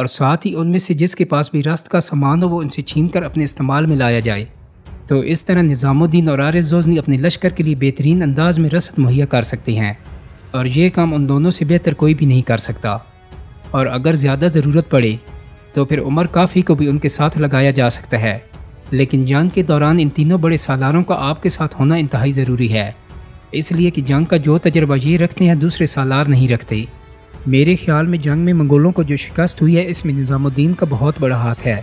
اور ساتھ ہی ان میں سے جس کے پاس بھی راست کا سامان ہو وہ ان سے چھین کر اپنے استعمال میں لایا جائے۔ تو اس طرح نظام الدین اور حارث غزنوی اپنے لشکر کے لیے بہترین انداز میں رسد مہیا کر سکتے ہیں، اور یہ کام ان دونوں سے بہتر کوئی بھی نہیں کر سکتا۔ اور اگر زیادہ ضرورت پڑے تو پھر عمر کافی کو بھی ان کے ساتھ لگایا جا سکتا ہے، لیکن جنگ کے دوران ان تینوں بڑے سالاروں کا آپ کے ساتھ ہونا انتہائی ضروری ہے، اس لیے کہ جنگ کا جو تجربہ یہ رکھتے ہیں دوسرے سالار نہیں رکھتے۔ میرے خیال میں جنگ میں منگولوں کو جو شکست ہوئی ہے اس میں نظام الدین کا بہت بڑا ہاتھ ہے۔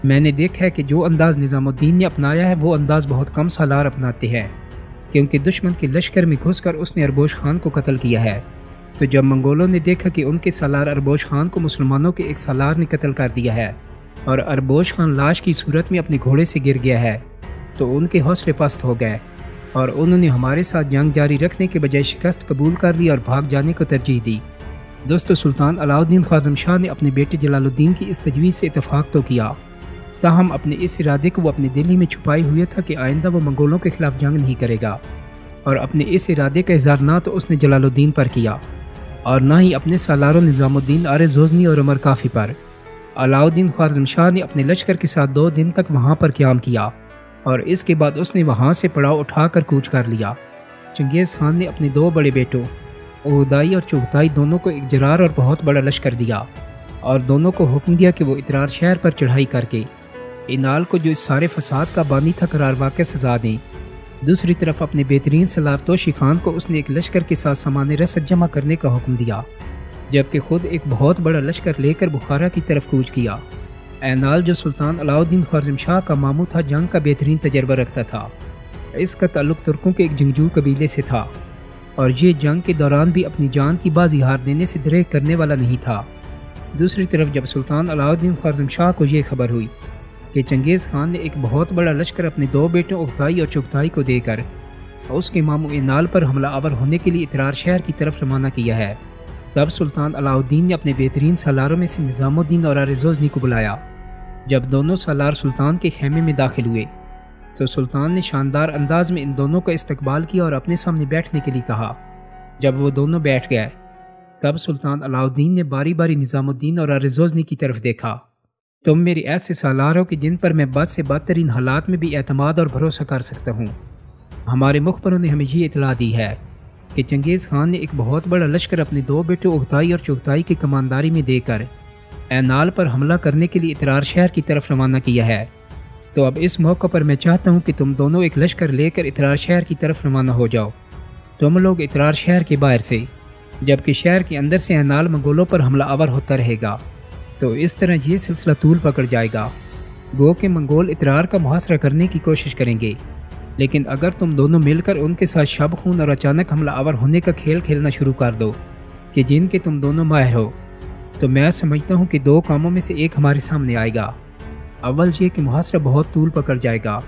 میں نے دیکھا ہے کہ جو انداز نظام الدین نے اپنایا ہے وہ انداز بہت کم سالار اپناتے ہیں، کیونکہ دشمن کے لشکر میں گھس کر اس نے اربوش خان کو قتل کیا ہے۔ تو جب منگولوں نے دیکھا کہ ان کے سالار اربوش خان کو مسلمانوں کے ایک سالار نے قتل کر دیا ہے اور اربوش خان لاش کی صورت میں اپنے گھوڑے سے گر گیا ہے، تو ان کے حوصلے پست ہو گئے اور انہوں نے ہمارے ساتھ جنگ جاری رکھنے کے بجائے شکست قبول کر لی اور بھاگ جانے کو ترجیح دی۔ دوستو، سلطان علاؤالدین خوارزم شاہ نے اپنے بیٹے جلال الدین کی اس تجویز سے اتفاق تو کیا، تاہم اپنے اس ارادے کو وہ اپنے دل ہی میں چھپائے ہوئے تھا کہ آئندہ وہ منگولوں کے خلاف جنگ نہیں کرے گا، اور اپنے اس ارادے کا اظہار نہ تو اس نے جلال الدین پر کیا اور نہ ہی اپنے سالاروں نظام الدین، حارث غزنوی اور عمر کافی پر۔ علاؤالدین خوارزم شاہ نے اپنے لشکر کے ساتھ 2 دن تک وہاں پر قیام کیا اور اس کے بعد اس نے وہاں سے پڑاؤ اٹھا کر کوچ کر لیا۔ چنگیز خان نے اپنے 2 بڑے بیٹوں اودائی اور چغتائی دونوں کو ایک جرار اور بہت بڑا لشکر دیا اور دونوں کو حکم دیا کہ وہ اترار شہر پر چڑھائی کر کے انال کو جو اس سارے فساد کا بانی تھا قرار واقع سزا دیں۔ دوسری طرف اپنے بہترین سالار توشی خان کو اس نے ایک لشکر کے ساتھ سامان رسد جمع کرنے کا حکم دیا، جبکہ خود ایک بہت بڑا لشکر لے کر بخارا کی طرف کوچ کیا۔ اینال جو سلطان علاؤالدین خوارزم شاہ کا ماموں تھا جنگ کا بہترین تجربہ رکھتا تھا، اس کا تعلق ترکوں کے ایک جنگجو قبیلے سے تھا اور یہ جنگ کے دوران بھی اپنی جان کی بازی ہار دینے سے دریغ کرنے والا نہیں تھا۔ دوسری طرف جب سلطان علاؤالدین خوارزم شاہ کو یہ خبر ہوئی کہ چنگیز خان نے ایک بہت بڑا لشکر اپنے 2 بیٹوں اودائی اور چغتائی کو دے کر اس کے ماموں اینال پر حملہ آور ہونے کے لیے اترار شہر کی طرف روانہ کیا ہے، تب سلطان علاؤالدین نے اپنے بہترین سالاروں میں سے نظام الدین اور حارث غزنوی کو بلایا۔ جب دونوں سالار سلطان کے خیمے میں داخل ہوئے تو سلطان نے شاندار انداز میں ان دونوں کا استقبال کیا اور اپنے سامنے بیٹھنے کے لیے کہا۔ جب وہ دونوں بیٹھ گئے تب سلطان علاؤالدین نے باری باری نظام الدین اور حارث غزنوی کی طرف دیکھا۔ تم میرے ایسے سالار ہو کہ جن پر میں بد سے بدترین حالات میں بھی اعتماد اور بھروسہ کر سکتا ہوں۔ ہمارے مخبروں نے ہمیں یہ اطلاع دی ہے کہ چنگیز خان نے ایک بہت بڑا لشکر اپنے 2 بیٹوں اودائی اور چغتائی کی کمانداری میں دے کر اینال پر حملہ کرنے کے لیے اترار شہر کی طرف روانہ کیا ہے۔ تو اب اس موقع پر میں چاہتا ہوں کہ تم دونوں ایک لشکر لے کر اترار شہر کی طرف روانہ ہو جاؤ، تم لوگ اترار شہر کے باہر سے، جبکہ شہر کے اندر سے اینال منگولوں پر حملہ آور ہوتا رہے گا۔ تو اس طرح یہ سلسلہ طول پکڑ جائے گا، گو کہ منگول اترار کا محاصرہ کرنے کی کوشش کریں گے، لیکن اگر تم دونوں مل کر ان کے ساتھ شب خون اور اچانک حملہ آور ہونے کا کھیل کھیلنا شروع کر دو کہ جن کے تم دونوں ماہر ہو، تو میں سمجھتا ہوں کہ 2 کاموں میں سے ایک ہمارے سامنے آئے گا۔ اول یہ کہ محاصرہ بہت طول پکڑ جائے گا،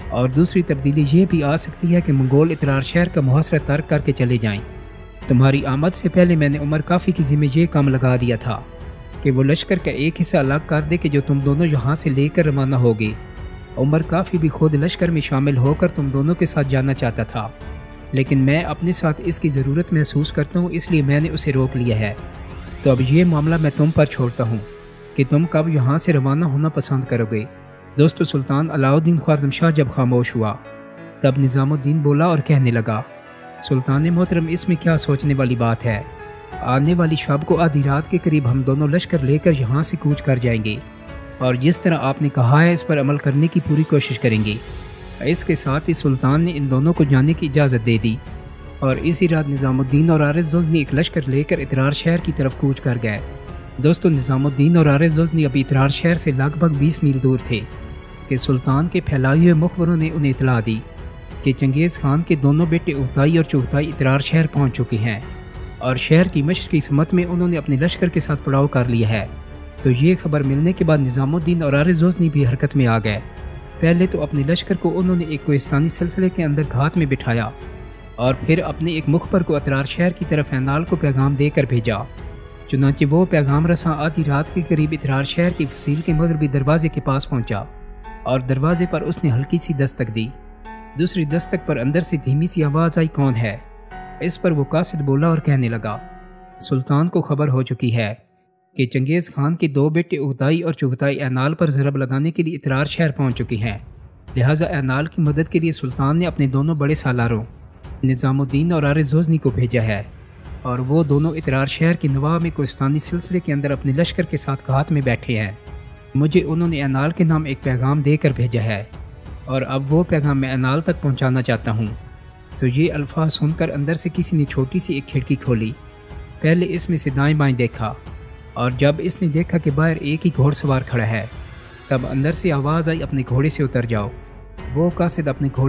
اور دوسری تبدیلی یہ بھی آ سکتی ہے کہ منگول اترار شہر کا محاصرہ ترک کر کے چلے جائیں۔ تمہاری آمد سے پہلے میں نے عمر کافی کی ذمہ یہ کام لگا دیا تھا کہ وہ لشکر کا ایک حصہ الگ کر دے کہ جو تم دونوں یہاں سے لے کر روانہ ہوگے۔ عمر کافی بھی خود لشکر میں شامل ہو کر تم دونوں کے ساتھ جانا چاہتا تھا، لیکن میں اپنے ساتھ اس کی ضرورت محسوس کرتا ہوں، اس لیے میں نے اسے روک لیا ہے۔ تو اب یہ معاملہ میں تم پر چھوڑتا ہوں کہ تم کب یہاں سے روانہ ہونا پسند کرو گے۔ دوستو، سلطان علاؤالدین خوارزم شاہ جب خاموش ہوا تب نظام الدین بولا اور کہنے لگا، سلطان محترم، اس میں کیا سوچنے والی بات ہے؟ آنے والی شب کو آدھی رات کے قریب ہم دونوں لشکر لے کر یہاں سے کوچ کر جائیں گے اور جس طرح آپ نے کہا ہے اس پر عمل کرنے کی پوری کوشش کریں گے۔ اس کے ساتھ ہی سلطان نے ان دونوں کو جانے کی اجازت دے دی اور اسی رات نظام الدین اور حارث غزنوی ایک لشکر لے کر اترار شہر کی طرف کوچ کر گئے۔ دوستو، نظام الدین اور حارث غزنوی ابھی اترار شہر سے لگ بھگ 20 میل دور تھے کہ سلطان کے پھیلائے ہوئے مخبروں نے انہیں اطلاع دی کہ چنگیز خان کے دونوں بیٹے اودائی اور چغتائی اترار شہر پہنچ چکے ہیں اور شہر کی مشرقی سمت میں انہوں نے اپنے لشکر کے ساتھ پڑاؤ کر لیا ہے۔ تو یہ خبر ملنے کے بعد نظام الدین اور حارث غزنوی بھی حرکت میں آ گئے۔ پہلے تو اپنے لشکر کو انہوں نے ایک کوہستانی سلسلے کے اندر گھات میں بٹھایا اور پھر اپنے ایک مخبر کو اترار شہر کی طرف اینال کو پیغام دے کر بھیجا۔ چنانچہ وہ پیغام رساں آدھی رات کے قریب اترار شہر کی فصیل کے مغربی دروازے کے پاس پہنچا اور دروازے پر اس نے ہلکی سی دستک دی۔ دوسری دستک پر اندر سے دھیمی سی آواز آئی، کون ہے؟ اس پر وہ قاصد بولا اور کہنے لگا، سلطان کو خبر ہو چکی ہے کہ چنگیز خان کے دو بیٹے اغتائی اور چغتائی اینال پر ضرب لگانے کے لیے اترار شہر پہنچ چکی ہیں، لہٰذا اینال کی مدد کے لیے سلطان نے اپنے دونوں بڑے سالاروں نظام الدین اور عارض غزنی کو بھیجا ہے، اور وہ دونوں اترار شہر کے نواح میں کوہستانی سلسلے کے اندر اپنے لشکر کے ساتھ کھات میں بیٹھے ہیں۔ مجھے انہوں نے اینال کے نام ایک پیغام دے کر بھیجا ہے، اور اب وہ پیغام میں اینال تک پہنچانا چاہتا ہوں۔ تو یہ الفاظ سن کر اندر سے کسی نے چھوٹی سی ایک کھڑکی کھولی۔ پہلے اس میں سے دائیں بائیں دیکھا، اور جب اس نے دیکھا کہ باہر ایک ہی گھوڑ سوار کھڑا ہے، تب اندر سے آواز آئی، اپنے گھوڑے سے اتر جاؤ۔ وہ قاصد اپنے گھوڑے